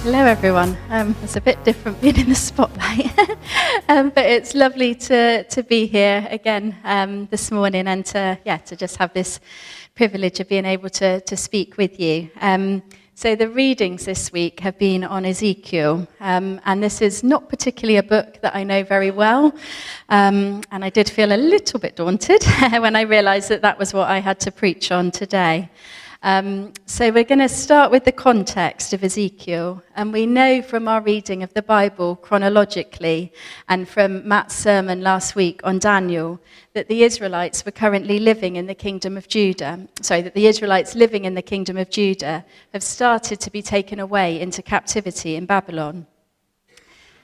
Hello everyone. It's a bit different being in the spotlight, but it's lovely to be here again this morning and to just have this privilege of being able to speak with you. So the readings this week have been on Ezekiel, and this is not particularly a book that I know very well, and I did feel a little bit daunted when I realised that was what I had to preach on today. So we're going to start with the context of Ezekiel, and we know from our reading of the Bible chronologically and from Matt's sermon last week on Daniel that the Israelites were currently living in the kingdom of Judah. That the Israelites living in the kingdom of Judah have started to be taken away into captivity in Babylon.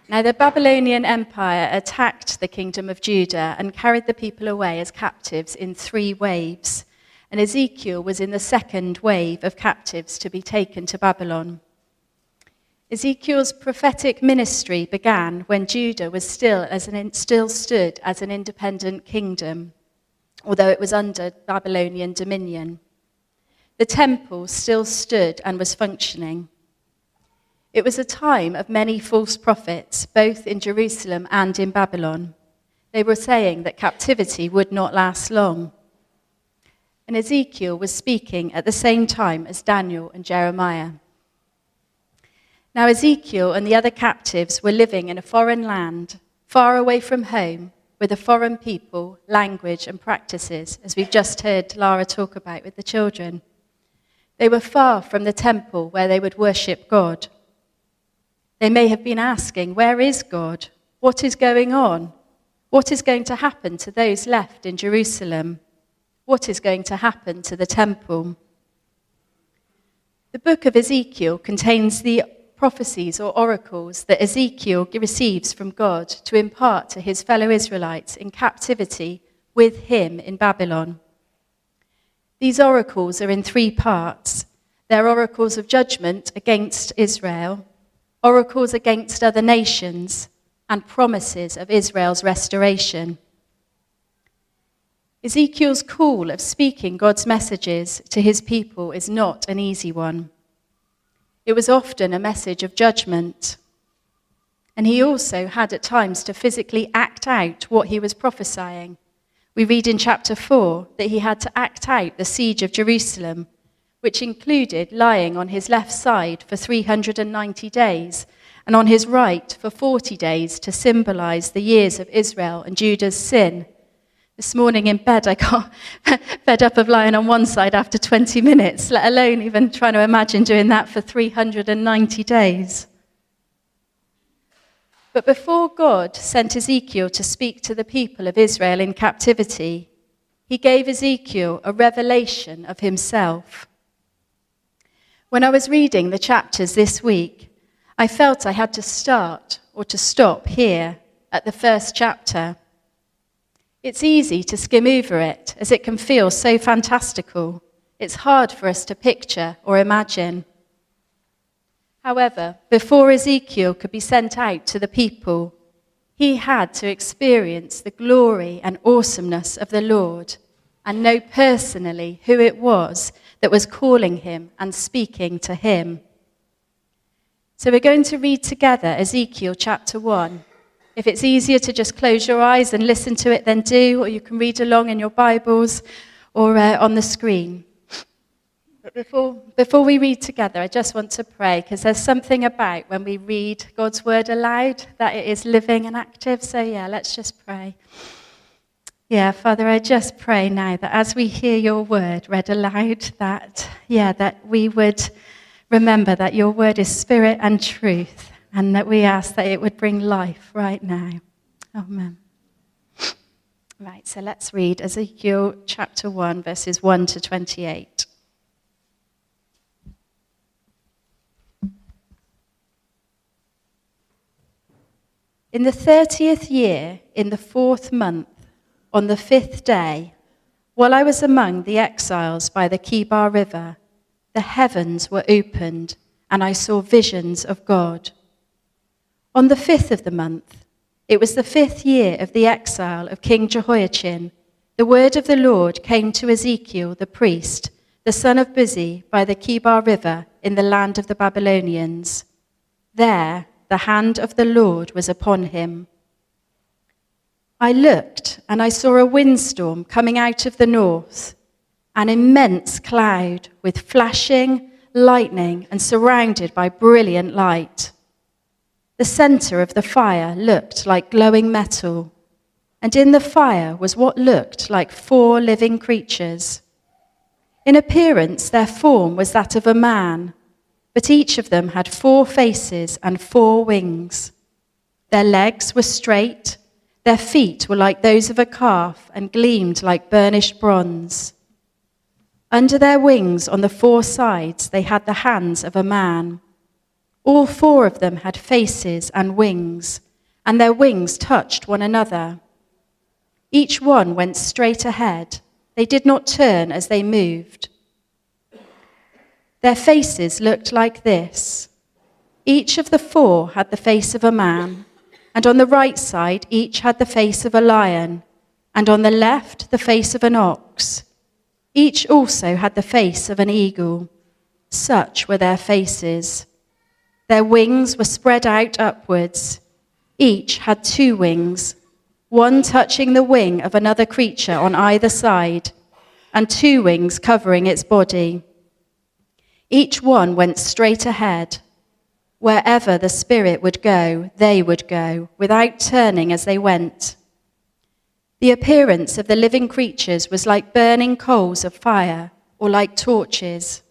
Now the Babylonian Empire attacked the kingdom of Judah and carried the people away as captives in 3 waves. And Ezekiel was in the second wave of captives to be taken to Babylon. Ezekiel's prophetic ministry began when Judah was still stood as an independent kingdom, although it was under Babylonian dominion. The temple still stood and was functioning. It was a time of many false prophets, both in Jerusalem and in Babylon. They were saying that captivity would not last long. And Ezekiel was speaking at the same time as Daniel and Jeremiah. Now Ezekiel and the other captives were living in a foreign land, far away from home, with a foreign people, language and practices, as we've just heard Lara talk about with the children. They were far from the temple where they would worship God. They may have been asking, where is God? What is going on? What is going to happen to those left in Jerusalem? What is going to happen to the temple? The book of Ezekiel contains the prophecies or oracles that Ezekiel receives from God to impart to his fellow Israelites in captivity with him in Babylon. These oracles are in 3 parts. They're oracles of judgment against Israel, oracles against other nations, and promises of Israel's restoration. Ezekiel's call of speaking God's messages to his people is not an easy one. It was often a message of judgment. And he also had at times to physically act out what he was prophesying. We read in chapter 4 that he had to act out the siege of Jerusalem, which included lying on his left side for 390 days and on his right for 40 days to symbolize the years of Israel and Judah's sin. This morning in bed, I got fed up of lying on one side after 20 minutes, let alone even trying to imagine doing that for 390 days. But before God sent Ezekiel to speak to the people of Israel in captivity, he gave Ezekiel a revelation of himself. When I was reading the chapters this week, I felt I had to start or to stop here at the first chapter. It's easy to skim over it, as it can feel so fantastical. It's hard for us to picture or imagine. However, before Ezekiel could be sent out to the people, he had to experience the glory and awesomeness of the Lord and know personally who it was that was calling him and speaking to him. So we're going to read together Ezekiel chapter 1. If it's easier to just close your eyes and listen to it, then do, or you can read along in your Bibles or on the screen. But before we read together, I just want to pray, because there's something about when we read God's word aloud that it is living and active. So let's just pray. Father, I just pray now that as we hear your word read aloud, that we would remember that your word is spirit and truth. And that we ask that it would bring life right now. Amen. Right, so let's read Ezekiel chapter 1, verses 1 to 28. In the 30th year, in the 4th month, on the 5th day, while I was among the exiles by the Kibar River, the heavens were opened, and I saw visions of God. On the 5th of the month, it was the 5th year of the exile of King Jehoiachin, the word of the Lord came to Ezekiel the priest, the son of Buzi, by the Kibar River in the land of the Babylonians. There the hand of the Lord was upon him. I looked, and I saw a windstorm coming out of the north, an immense cloud with flashing, lightning, and surrounded by brilliant light. The center of the fire looked like glowing metal, and in the fire was what looked like 4 living creatures. In appearance, their form was that of a man, but each of them had 4 faces and 4 wings. Their legs were straight, their feet were like those of a calf and gleamed like burnished bronze. Under their wings on the 4 sides they had the hands of a man. All 4 of them had faces and wings, and their wings touched one another. Each one went straight ahead. They did not turn as they moved. Their faces looked like this. Each of the 4 had the face of a man, and on the right side each had the face of a lion, and on the left the face of an ox. Each also had the face of an eagle. Such were their faces. Their wings were spread out upwards. Each had 2 wings, one touching the wing of another creature on either side, and 2 wings covering its body. Each one went straight ahead. Wherever the Spirit would go, they would go, without turning as they went. The appearance of the living creatures was like burning coals of fire, or like torches.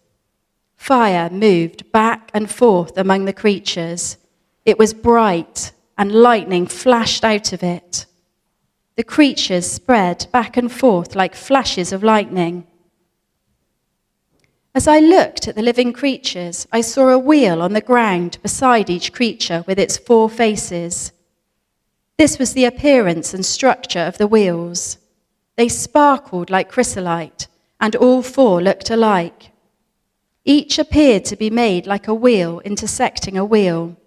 Fire moved back and forth among the creatures. It was bright, and lightning flashed out of it. The creatures spread back and forth like flashes of lightning. As I looked at the living creatures, I saw a wheel on the ground beside each creature with its 4 faces. This was the appearance and structure of the wheels. They sparkled like chrysolite, and all 4 looked alike. Each appeared to be made like a wheel intersecting a wheel.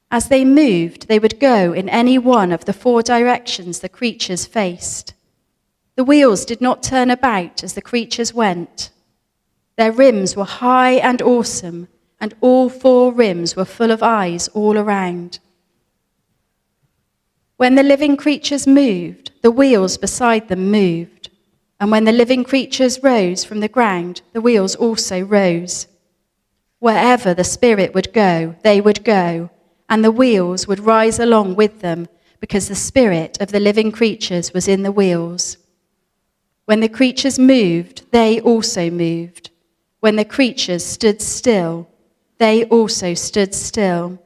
As they moved, they would go in any one of the 4 directions the creatures faced. The wheels did not turn about as the creatures went. Their rims were high and awesome, and all 4 rims were full of eyes all around. When the living creatures moved, the wheels beside them moved. And when the living creatures rose from the ground, the wheels also rose. Wherever the Spirit would go, they would go, and the wheels would rise along with them, because the spirit of the living creatures was in the wheels. When the creatures moved, they also moved. When the creatures stood still, they also stood still.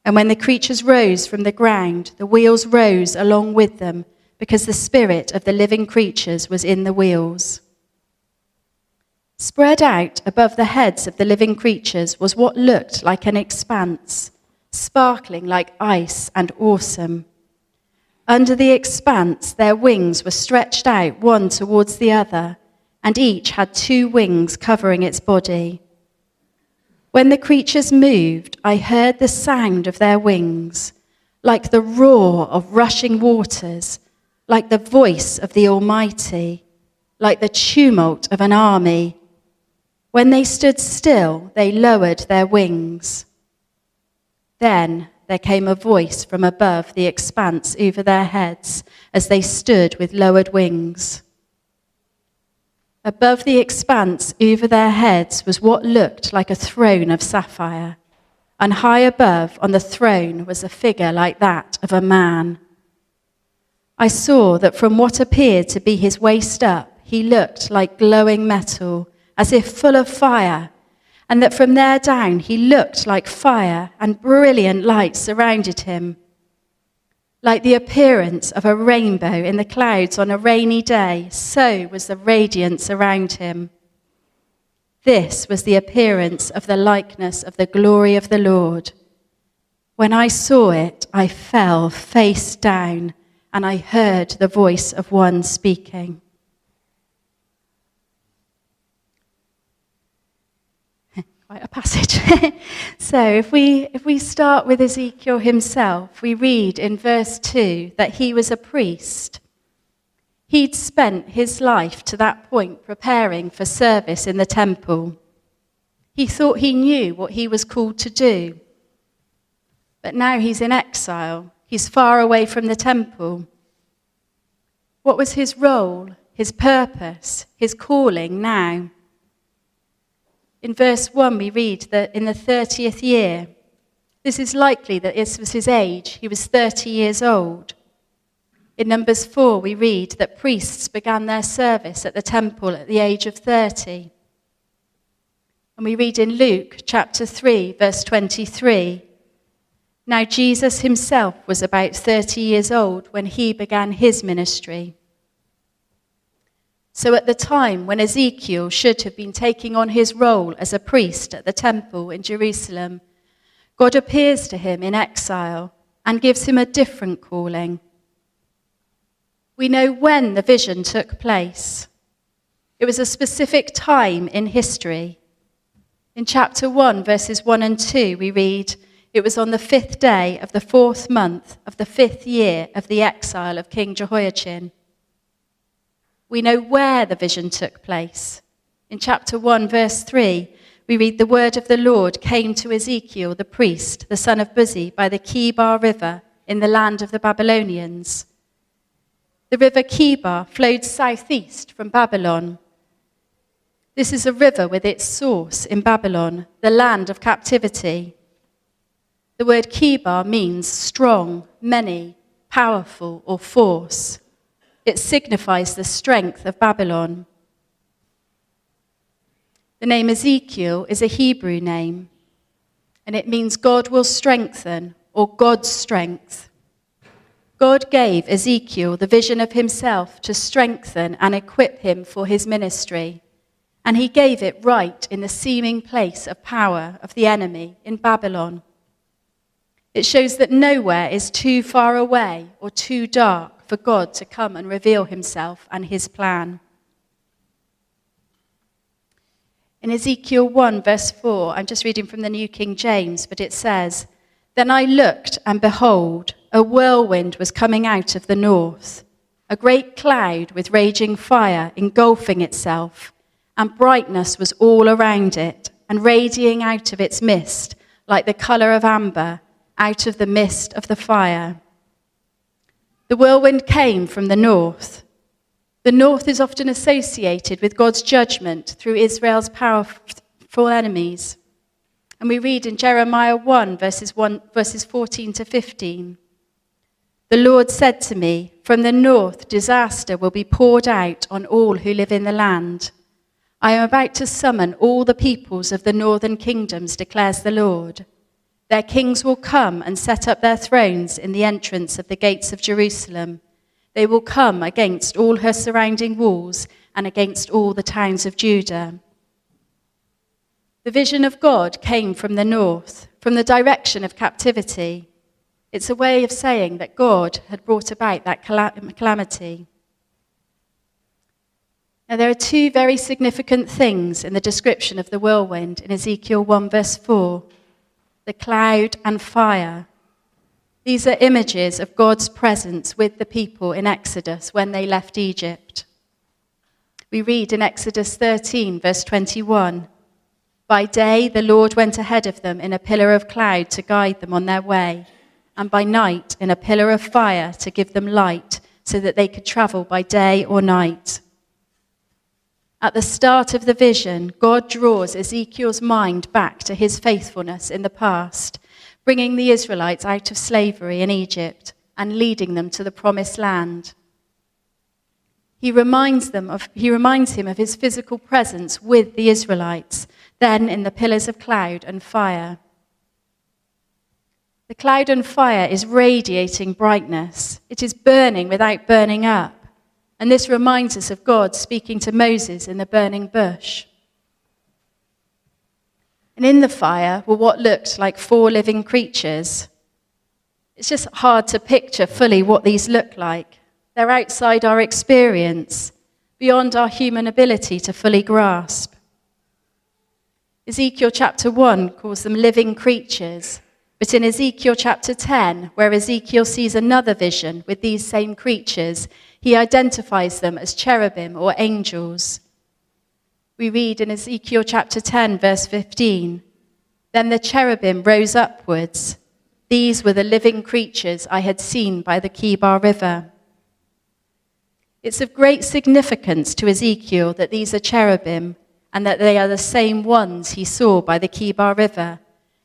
And when the creatures rose from the ground, the wheels rose along with them, because the spirit of the living creatures was in the wheels. Spread out above the heads of the living creatures was what looked like an expanse, sparkling like ice and awesome. Under the expanse, their wings were stretched out one towards the other, and each had 2 wings covering its body. When the creatures moved, I heard the sound of their wings, like the roar of rushing waters, like the voice of the Almighty, like the tumult of an army. When they stood still, they lowered their wings. Then there came a voice from above the expanse over their heads as they stood with lowered wings. Above the expanse over their heads was what looked like a throne of sapphire, and high above on the throne was a figure like that of a man. I saw that from what appeared to be his waist up, he looked like glowing metal, as if full of fire, and that from there down he looked like fire, and brilliant light surrounded him. Like the appearance of a rainbow in the clouds on a rainy day, so was the radiance around him. This was the appearance of the likeness of the glory of the Lord. When I saw it, I fell face down, and I heard the voice of one speaking. Quite a passage. So if we start with Ezekiel himself, we read in verse 2 that he was a priest. He'd spent his life to that point preparing for service in the temple. He thought he knew what he was called to do. But now he's in exile. He's far away from the temple. What was his role, his purpose, his calling now? In verse 1, we read that in the 30th year, this is likely that this was his age. He was 30 years old. In Numbers 4, we read that priests began their service at the temple at the age of 30. And we read in Luke chapter 3, verse 23, now Jesus himself was about 30 years old when he began his ministry. So at the time when Ezekiel should have been taking on his role as a priest at the temple in Jerusalem, God appears to him in exile and gives him a different calling. We know when the vision took place. It was a specific time in history. In chapter 1, verses 1 and 2, we read, it was on the 5th day of the 4th month of the 5th year of the exile of King Jehoiachin. We know where the vision took place. In chapter 1, verse 3, we read the word of the Lord came to Ezekiel the priest, the son of Buzi, by the Kibar River in the land of the Babylonians. The river Kibar flowed southeast from Babylon. This is a river with its source in Babylon, the land of captivity. The word Kibar means strong, many, powerful, or force. It signifies the strength of Babylon. The name Ezekiel is a Hebrew name, and it means God will strengthen, or God's strength. God gave Ezekiel the vision of himself to strengthen and equip him for his ministry, and he gave it right in the seeming place of power of the enemy in Babylon. It shows that nowhere is too far away or too dark for God to come and reveal himself and his plan. In Ezekiel 1, verse 4, I'm just reading from the New King James, but it says, then I looked, and behold, a whirlwind was coming out of the north, a great cloud with raging fire engulfing itself, and brightness was all around it, and radiating out of its mist like the color of amber, out of the mist of the fire. The whirlwind came from the north. The north is often associated with God's judgment through Israel's powerful enemies. And we read in Jeremiah 1, verses 14 to 15. The Lord said to me, from the north disaster will be poured out on all who live in the land. I am about to summon all the peoples of the northern kingdoms, declares the Lord. Their kings will come and set up their thrones in the entrance of the gates of Jerusalem. They will come against all her surrounding walls and against all the towns of Judah. The vision of God came from the north, from the direction of captivity. It's a way of saying that God had brought about that calamity. Now, there are two very significant things in the description of the whirlwind in Ezekiel 1, verse 4. The cloud and fire. These are images of God's presence with the people in Exodus when they left Egypt. We read in Exodus 13, verse 21, by day the Lord went ahead of them in a pillar of cloud to guide them on their way, and by night in a pillar of fire to give them light so that they could travel by day or night. At the start of the vision, God draws Ezekiel's mind back to his faithfulness in the past, bringing the Israelites out of slavery in Egypt and leading them to the promised land. He reminds him of his physical presence with the Israelites, then in the pillars of cloud and fire. The cloud and fire is radiating brightness. It is burning without burning up. And this reminds us of God speaking to Moses in the burning bush. And in the fire were what looked like 4 living creatures. It's just hard to picture fully what these look like. They're outside our experience, beyond our human ability to fully grasp. Ezekiel chapter 1 calls them living creatures, but in Ezekiel chapter 10, where Ezekiel sees another vision with these same creatures, he identifies them as cherubim or angels. We read in Ezekiel chapter 10, verse 15, then the cherubim rose upwards. These were the living creatures I had seen by the Kibar River. It's of great significance to Ezekiel that these are cherubim and that they are the same ones he saw by the Kibar River,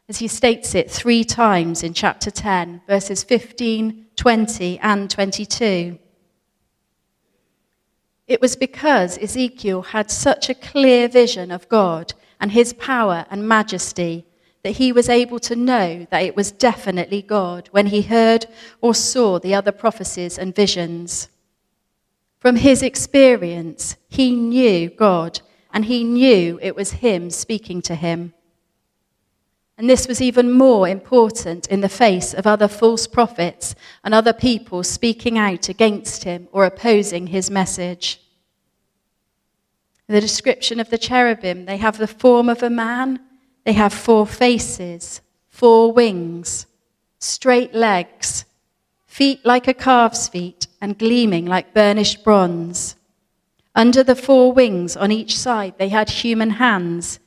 as he states it 3 times in chapter 10, verses 15, 20, and 22. It was because Ezekiel had such a clear vision of God and his power and majesty that he was able to know that it was definitely God when he heard or saw the other prophecies and visions. From his experience, he knew God, and he knew it was him speaking to him. And this was even more important in the face of other false prophets and other people speaking out against him or opposing his message. The description of the cherubim, they have the form of a man, they have 4 faces, 4 wings, straight legs, feet like a calf's feet and gleaming like burnished bronze. Under the 4 wings on each side they had human hands.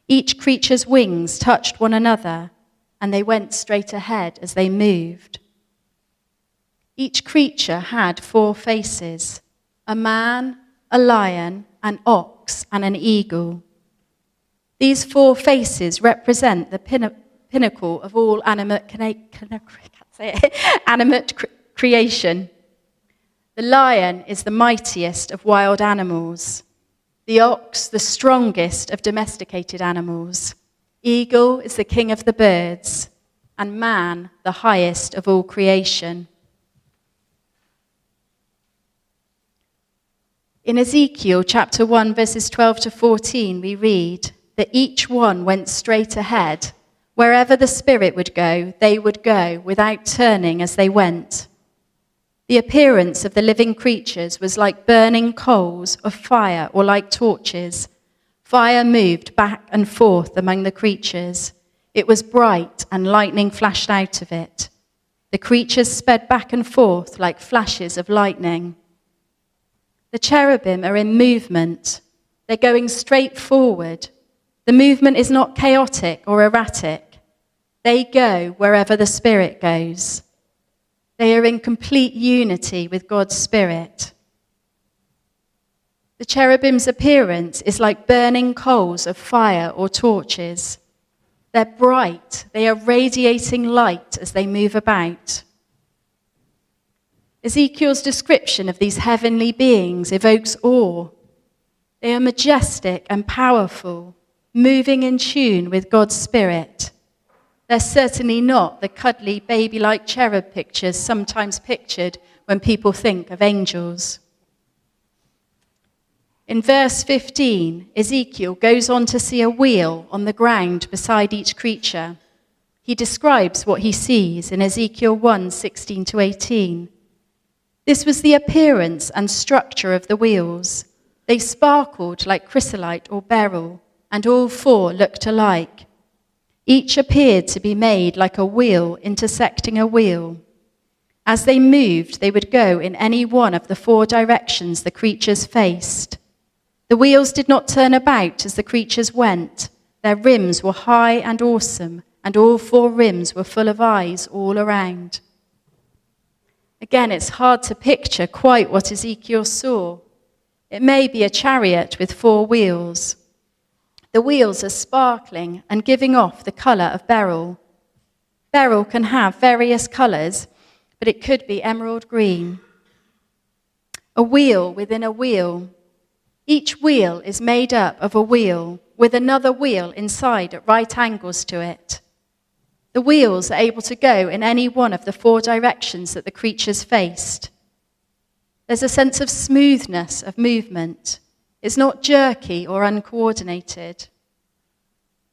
Each creature's wings touched one another, and they went straight ahead as they moved. Each creature had 4 faces, a man, a lion, an ox, and an eagle. These 4 faces represent the pinnacle of all animate creation. The lion is the mightiest of wild animals. The ox, the strongest of domesticated animals. Eagle is the king of the birds. And man, the highest of all creation. In Ezekiel chapter 1, verses 12 to 14, we read that each one went straight ahead. Wherever the Spirit would go, they would go without turning as they went. The appearance of the living creatures was like burning coals of fire or like torches. Fire moved back and forth among the creatures. It was bright and lightning flashed out of it. The creatures sped back and forth like flashes of lightning. The cherubim are in movement. They're going straight forward. The movement is not chaotic or erratic. They go wherever the Spirit goes. They are in complete unity with God's Spirit. The cherubim's appearance is like burning coals of fire or torches. They're bright. They are radiating light as they move about. Ezekiel's description of these heavenly beings evokes awe. They are majestic and powerful, moving in tune with God's Spirit. They're certainly not the cuddly, baby-like cherub pictures sometimes pictured when people think of angels. In verse 15, Ezekiel goes on to see a wheel on the ground beside each creature. He describes what he sees in Ezekiel 1, 16 to 18. This was the appearance and structure of the wheels. They sparkled like chrysolite or beryl, and all 4 looked alike. Each appeared to be made like a wheel intersecting a wheel. As they moved, they would go in any one of the 4 directions the creatures faced. The wheels did not turn about as the creatures went. Their rims were high and awesome, and all 4 rims were full of eyes all around. Again, it's hard to picture quite what Ezekiel saw. It may be a chariot with 4 wheels. The wheels are sparkling and giving off the colour of beryl. Beryl can have various colours, but it could be emerald green. A wheel within a wheel. Each wheel is made up of a wheel with another wheel inside at right angles to it. The wheels are able to go in any one of the 4 directions that the creatures faced. There's a sense of smoothness of movement. It's not jerky or uncoordinated.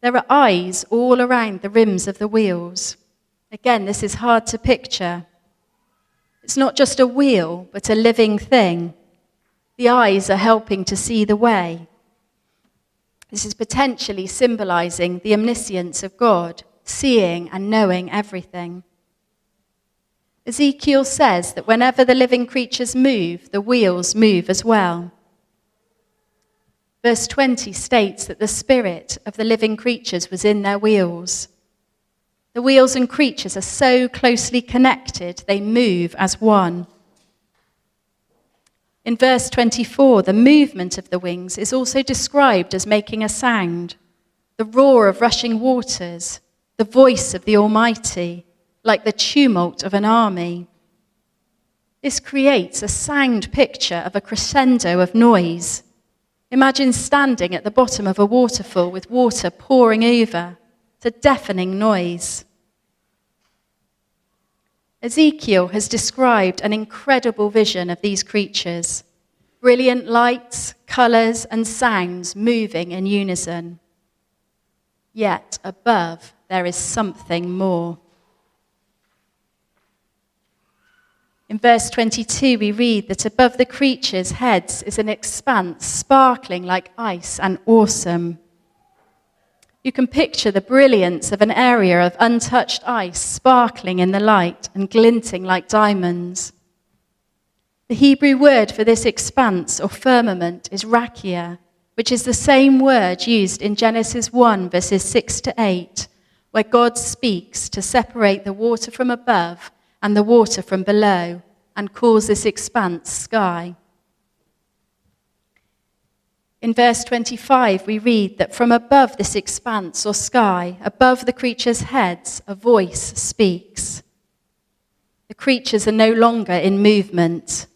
There are eyes all around the rims of the wheels. Again, this is hard to picture. It's not just a wheel, but a living thing. The eyes are helping to see the way. This is potentially symbolizing the omniscience of God, seeing and knowing everything. Ezekiel says that whenever the living creatures move, the wheels move as well. Verse 20 states that the spirit of the living creatures was in their wheels. The wheels and creatures are so closely connected, they move as one. In verse 24, the movement of the wings is also described as making a sound, the roar of rushing waters, the voice of the Almighty, like the tumult of an army. This creates a sound picture of a crescendo of noise. Imagine standing at the bottom of a waterfall with water pouring over. It's a deafening noise. Ezekiel has described an incredible vision of these creatures. Brilliant lights, colours, and sounds moving in unison. Yet above, there is something more. In verse 22, we read that above the creatures' heads is an expanse sparkling like ice and awesome. You can picture the brilliance of an area of untouched ice sparkling in the light and glinting like diamonds. The Hebrew word for this expanse or firmament is rakia, which is the same word used in Genesis 1, verses 6 to 8, where God speaks to separate the water from above and the water from below, and calls this expanse sky. In verse 25, we read that from above this expanse or sky, above the creatures' heads, a voice speaks. The creatures are no longer in movement.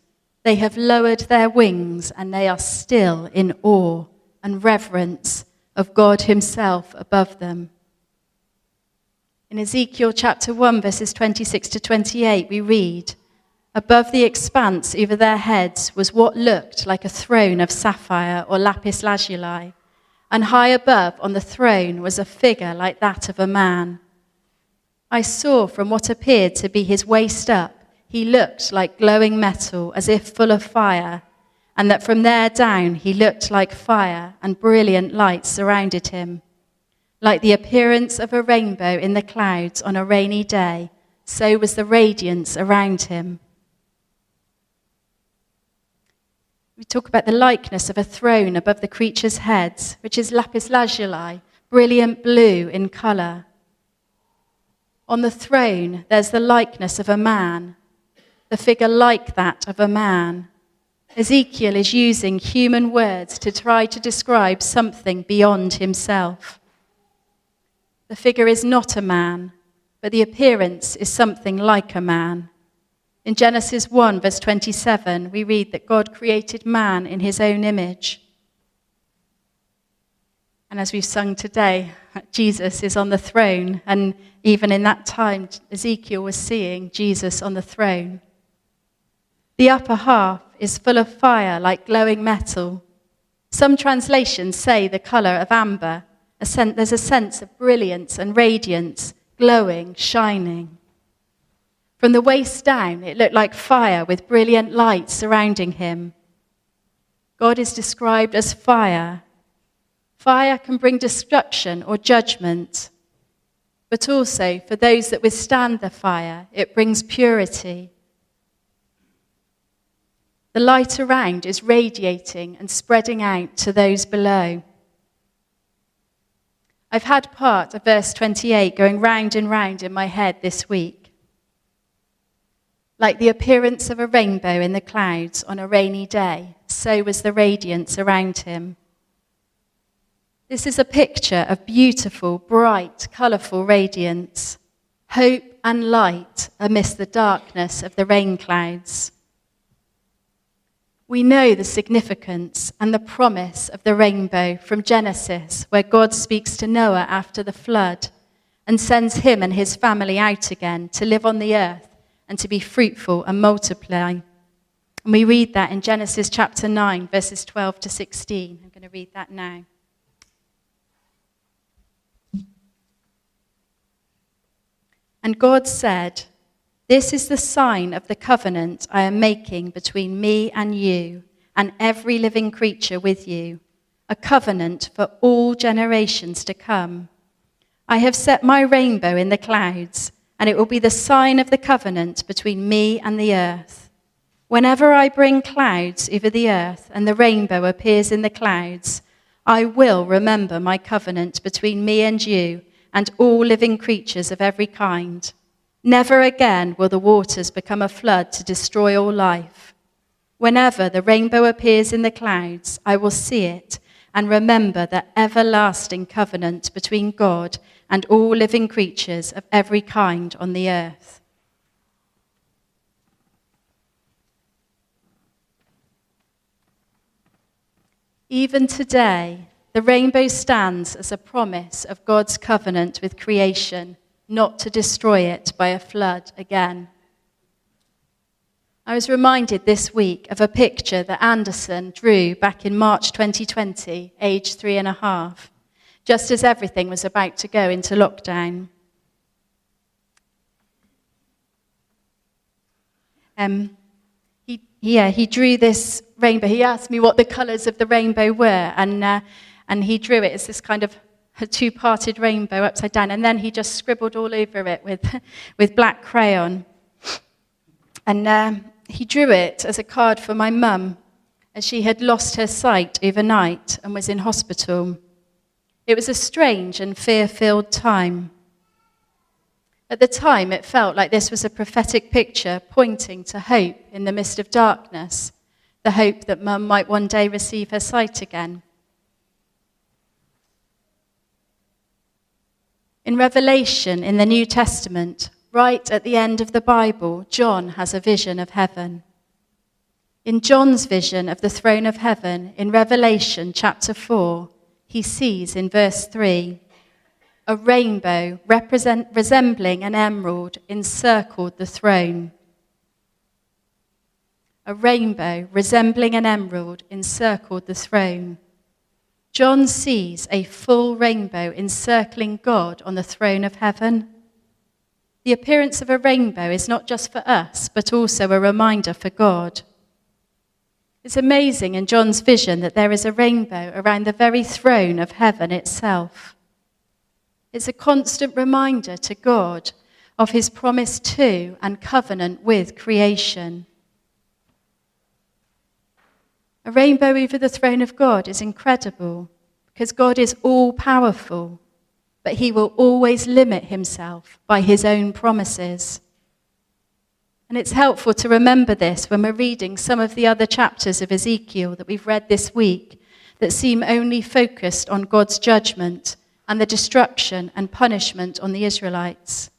They have lowered their wings and they are still in awe and reverence of God himself above them. In Ezekiel chapter 1, verses 26 to 28, we read, above the expanse over their heads was what looked like a throne of sapphire or lapis lazuli, and high above on the throne was a figure like that of a man. I saw from what appeared to be his waist up, he looked like glowing metal as if full of fire, and that from there down he looked like fire, and brilliant light surrounded him. Like the appearance of a rainbow in the clouds on a rainy day, so was the radiance around him. We talk about the likeness of a throne above the creatures' heads, which is lapis lazuli, brilliant blue in colour. On the throne, there's the likeness of a man, the figure like that of a man. Ezekiel is using human words to try to describe something beyond himself. The figure is not a man, but the appearance is something like a man. In Genesis 1, verse 27, we read that God created man in his own image. And as we've sung today, Jesus is on the throne. And even in that time, Ezekiel was seeing Jesus on the throne. The upper half is full of fire like glowing metal. Some translations say the colour of amber. There's a sense of brilliance and radiance, glowing, shining. From the waist down, it looked like fire with brilliant light surrounding him. God is described as fire. Fire can bring destruction or judgment, but also for those that withstand the fire, it brings purity. The light around is radiating and spreading out to those below. I've had part of verse 28 going round and round in my head this week. Like the appearance of a rainbow in the clouds on a rainy day, so was the radiance around him. This is a picture of beautiful, bright, colourful radiance, hope and light amidst the darkness of the rain clouds. We know the significance and the promise of the rainbow from Genesis, where God speaks to Noah after the flood and sends him and his family out again to live on the earth and to be fruitful and multiply. And we read that in Genesis chapter 9, verses 12 to 16. I'm going to read that now. And God said, "This is the sign of the covenant I am making between me and you and every living creature with you, a covenant for all generations to come. I have set my rainbow in the clouds, and it will be the sign of the covenant between me and the earth. Whenever I bring clouds over the earth and the rainbow appears in the clouds, I will remember my covenant between me and you and all living creatures of every kind. Never again will the waters become a flood to destroy all life. Whenever the rainbow appears in the clouds, I will see it and remember the everlasting covenant between God and all living creatures of every kind on the earth. Even today, the rainbow stands as a promise of God's covenant with creation, not to destroy it by a flood again. I was reminded this week of a picture that Anderson drew back in March 2020, aged 3.5, just as everything was about to go into lockdown. He drew this rainbow. He asked me what the colours of the rainbow were, and he drew it as this kind of a two-parted rainbow upside down, and then he just scribbled all over it with black crayon. And he drew it as a card for my mum, as she had lost her sight overnight and was in hospital. It was a strange and fear-filled time. At the time, it felt like this was a prophetic picture pointing to hope in the midst of darkness, the hope that Mum might one day receive her sight again. In Revelation, in the New Testament, right at the end of the Bible, John has a vision of heaven. In John's vision of the throne of heaven, in Revelation chapter 4, he sees in verse 3, a rainbow resembling an emerald encircled the throne. A rainbow resembling an emerald encircled the throne. John sees a full rainbow encircling God on the throne of heaven. The appearance of a rainbow is not just for us, but also a reminder for God. It's amazing in John's vision that there is a rainbow around the very throne of heaven itself. It's a constant reminder to God of his promise to and covenant with creation. A rainbow over the throne of God is incredible because God is all-powerful, but he will always limit himself by his own promises. And it's helpful to remember this when we're reading some of the other chapters of Ezekiel that we've read this week that seem only focused on God's judgment and the destruction and punishment on the Israelites.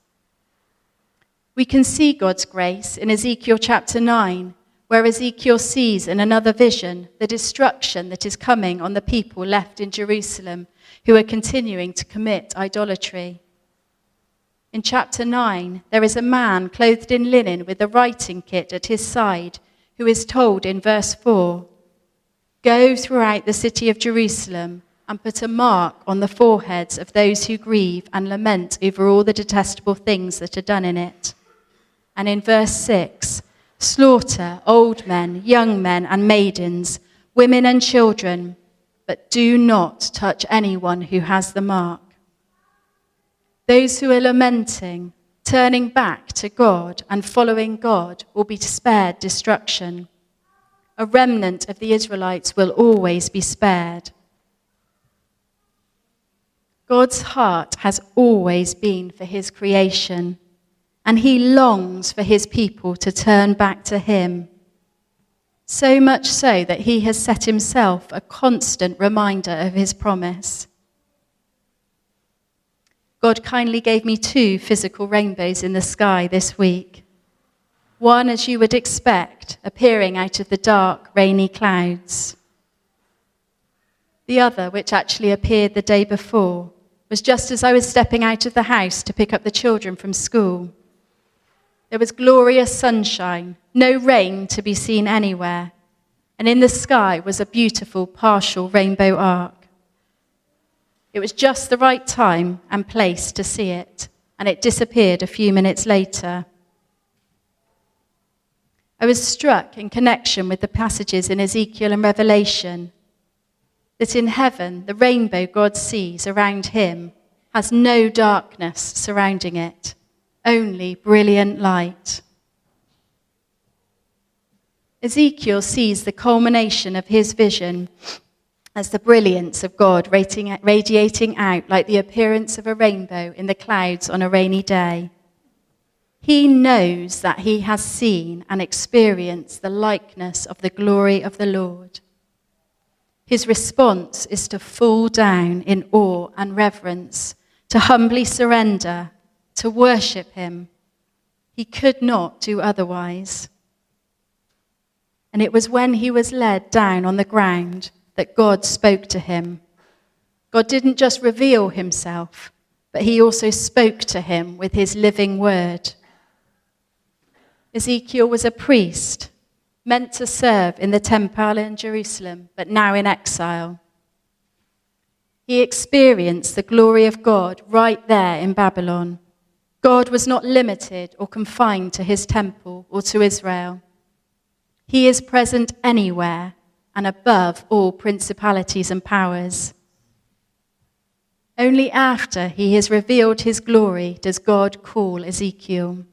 We can see God's grace in Ezekiel chapter 9, where Ezekiel sees in another vision the destruction that is coming on the people left in Jerusalem who are continuing to commit idolatry. In chapter 9, there is a man clothed in linen with a writing kit at his side who is told in verse 4, "Go throughout the city of Jerusalem and put a mark on the foreheads of those who grieve and lament over all the detestable things that are done in it." And in verse 6, "Slaughter old men, young men and maidens, women and children, but do not touch anyone who has the mark." Those who are lamenting, turning back to God and following God will be spared destruction. A remnant of the Israelites will always be spared. God's heart has always been for his creation, and he longs for his people to turn back to him. So much so that he has set himself a constant reminder of his promise. God kindly gave me 2 physical rainbows in the sky this week. One, as you would expect, appearing out of the dark, rainy clouds. The other, which actually appeared the day before, was just as I was stepping out of the house to pick up the children from school. There was glorious sunshine, no rain to be seen anywhere, and in the sky was a beautiful partial rainbow arc. It was just the right time and place to see it, and it disappeared a few minutes later. I was struck in connection with the passages in Ezekiel and Revelation that in heaven, the rainbow God sees around him has no darkness surrounding it, only brilliant light. Ezekiel sees the culmination of his vision as the brilliance of God radiating out like the appearance of a rainbow in the clouds on a rainy day. He knows that he has seen and experienced the likeness of the glory of the Lord. His response is to fall down in awe and reverence, to humbly surrender, to worship him. He could not do otherwise. And it was when he was led down on the ground that God spoke to him. God didn't just reveal himself, but he also spoke to him with his living word. Ezekiel was a priest, meant to serve in the temple in Jerusalem, but now in exile. He experienced the glory of God right there in Babylon. God was not limited or confined to his temple or to Israel. He is present anywhere and above all principalities and powers. Only after he has revealed his glory does God call Ezekiel.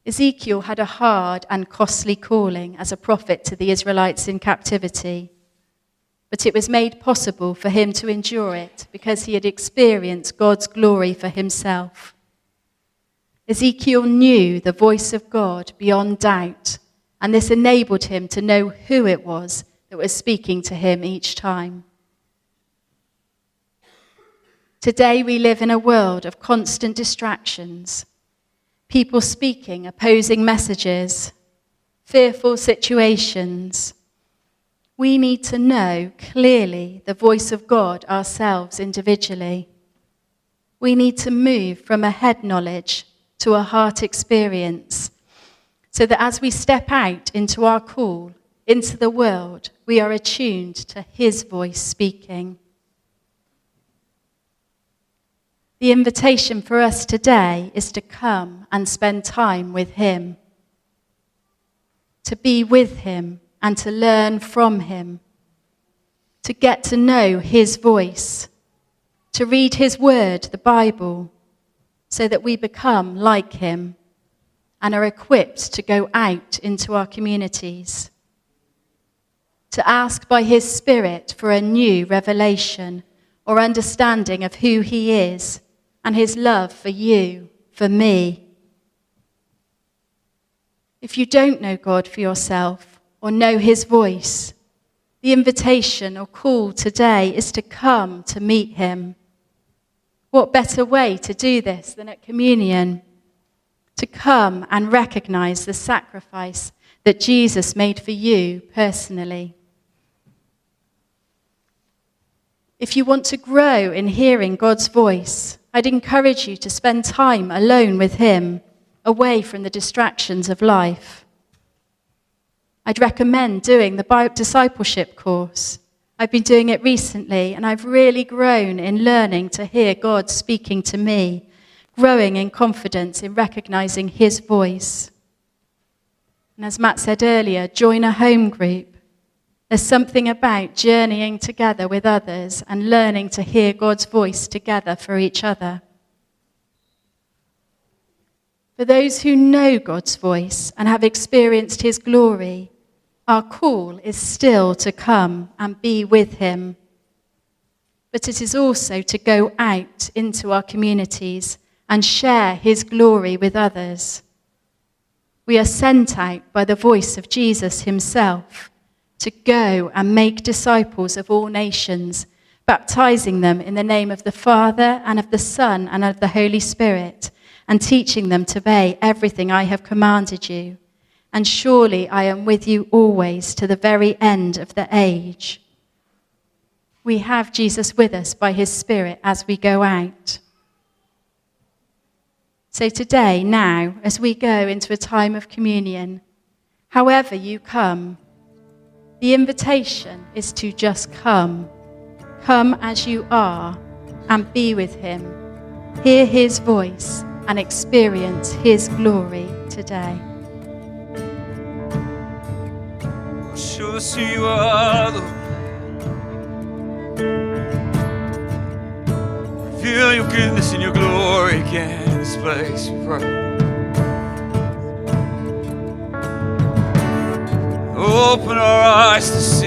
Ezekiel had a hard and costly calling as a prophet to the Israelites in captivity, but it was made possible for him to endure it because he had experienced God's glory for himself. Ezekiel knew the voice of God beyond doubt, and this enabled him to know who it was that was speaking to him each time. Today we live in a world of constant distractions, people speaking opposing messages, fearful situations. We need to know clearly the voice of God ourselves individually. We need to move from a head knowledge to a heart experience, so that as we step out into our call, into the world, we are attuned to his voice speaking. The invitation for us today is to come and spend time with him, to be with him and to learn from him, to get to know his voice, to read his word, the Bible, so that we become like him and are equipped to go out into our communities, to ask by his Spirit for a new revelation or understanding of who he is and his love for you, for me. If you don't know God for yourself or know his voice, the invitation or call today is to come to meet him. What better way to do this than at communion? To come and recognize the sacrifice that Jesus made for you personally. If you want to grow in hearing God's voice, I'd encourage you to spend time alone with him, away from the distractions of life. I'd recommend doing the discipleship course. I've been doing it recently, and I've really grown in learning to hear God speaking to me, growing in confidence in recognizing his voice. And as Matt said earlier, join a home group. There's something about journeying together with others and learning to hear God's voice together for each other. For those who know God's voice and have experienced his glory, our call is still to come and be with him. But it is also to go out into our communities and share his glory with others. We are sent out by the voice of Jesus himself to go and make disciples of all nations, baptizing them in the name of the Father and of the Son and of the Holy Spirit, and teaching them to obey everything I have commanded you. And surely I am with you always to the very end of the age. We have Jesus with us by his Spirit as we go out. So today, now, as we go into a time of communion, however you come, the invitation is to just come. Come as you are and be with him. Hear his voice and experience his glory today. Show us who you are, Lord. Feel your goodness and your glory again in this place, we pray. Open our eyes to see